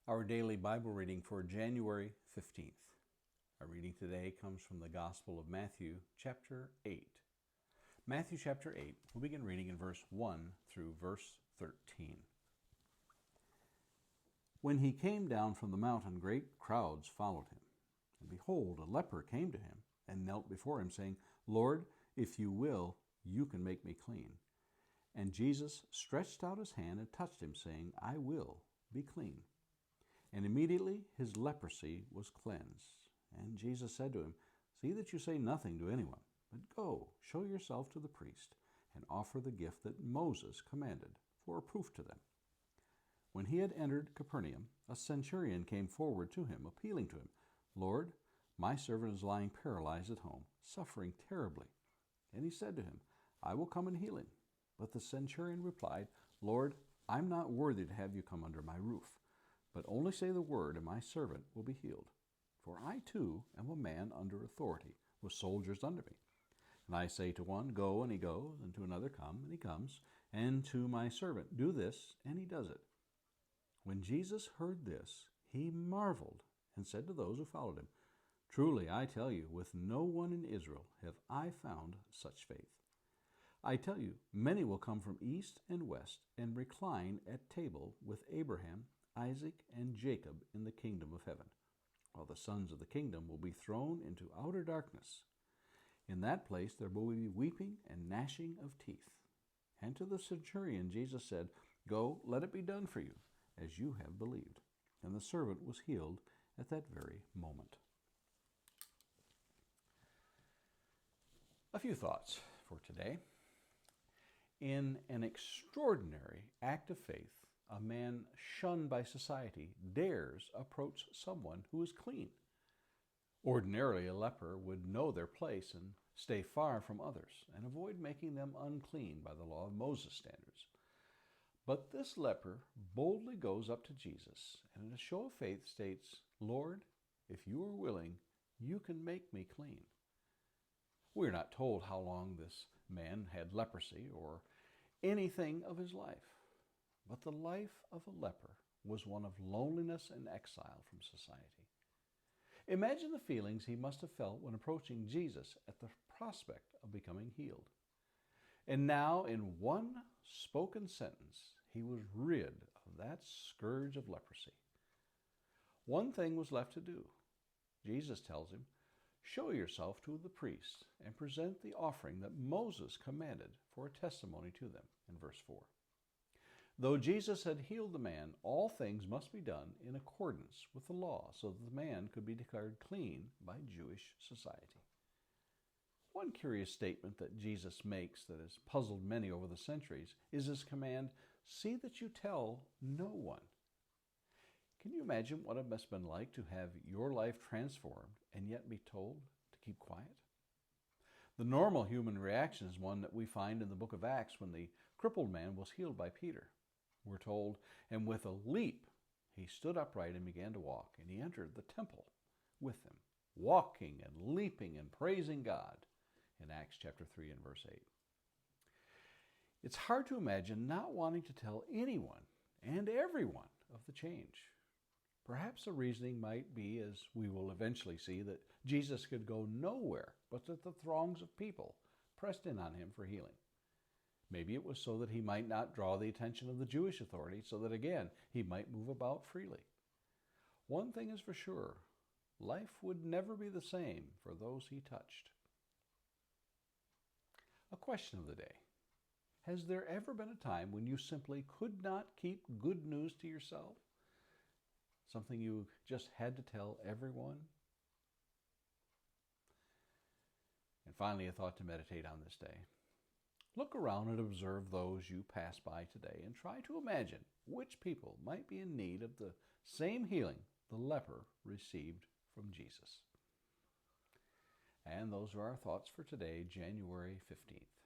Our daily Bible reading for January 15th. Our reading today comes from the Gospel of Matthew, chapter 8. Matthew chapter 8, we'll begin reading in verse 1 through verse 13. When he came down from the mountain, great crowds followed him. And behold, a leper came to him and knelt before him, saying, Lord, if you will, you can make me clean. And Jesus stretched out his hand and touched him, saying, I will, be clean. And immediately his leprosy was cleansed. And Jesus said to him, See that you say nothing to anyone, but go, show yourself to the priest, and offer the gift that Moses commanded, for a proof to them. When he had entered Capernaum, a centurion came forward to him, appealing to him, Lord, my servant is lying paralyzed at home, suffering terribly. And he said to him, I will come and heal him. But the centurion replied, Lord, I'm not worthy to have you come under my roof. But only say the word, and my servant will be healed. For I too am a man under authority, with soldiers under me. And I say to one, Go, and he goes, and to another, Come, and he comes, and to my servant, Do this, and he does it. When Jesus heard this, he marveled, and said to those who followed him, Truly, I tell you, with no one in Israel have I found such faith. I tell you, many will come from east and west, and recline at table with Abraham, Isaac, and Jacob in the kingdom of heaven, while the sons of the kingdom will be thrown into outer darkness. In that place there will be weeping and gnashing of teeth. And to the centurion Jesus said, Go, let it be done for you, as you have believed. And the servant was healed at that very moment. A few thoughts for today. In an extraordinary act of faith, a man shunned by society dares approach someone who is clean. Ordinarily, a leper would know their place and stay far from others and avoid making them unclean by the law of Moses standards. But this leper boldly goes up to Jesus and in a show of faith states, Lord, if you are willing, you can make me clean. We are not told how long this man had leprosy or anything of his life. But the life of a leper was one of loneliness and exile from society. Imagine the feelings he must have felt when approaching Jesus at the prospect of becoming healed. And now, in one spoken sentence, he was rid of that scourge of leprosy. One thing was left to do. Jesus tells him, Show yourself to the priest and present the offering that Moses commanded for a testimony to them, in verse 4. Though Jesus had healed the man, all things must be done in accordance with the law so that the man could be declared clean by Jewish society. One curious statement that Jesus makes that has puzzled many over the centuries is his command, See that you tell no one. Can you imagine what it must have been like to have your life transformed and yet be told to keep quiet? The normal human reaction is one that we find in the book of Acts when the crippled man was healed by Peter. We're told, and with a leap he stood upright and began to walk, and he entered the temple with them, walking and leaping and praising God, in Acts chapter 3 and verse 8. It's hard to imagine not wanting to tell anyone and everyone of the change. Perhaps the reasoning might be, as we will eventually see, that Jesus could go nowhere but that the throngs of people pressed in on him for healing. Maybe it was so that he might not draw the attention of the Jewish authorities, so that again he might move about freely. One thing is for sure, life would never be the same for those he touched. A question of the day. Has there ever been a time when you simply could not keep good news to yourself? Something you just had to tell everyone? And finally, a thought to meditate on this day. Look around and observe those you pass by today and try to imagine which people might be in need of the same healing the leper received from Jesus. And those are our thoughts for today, January 15th.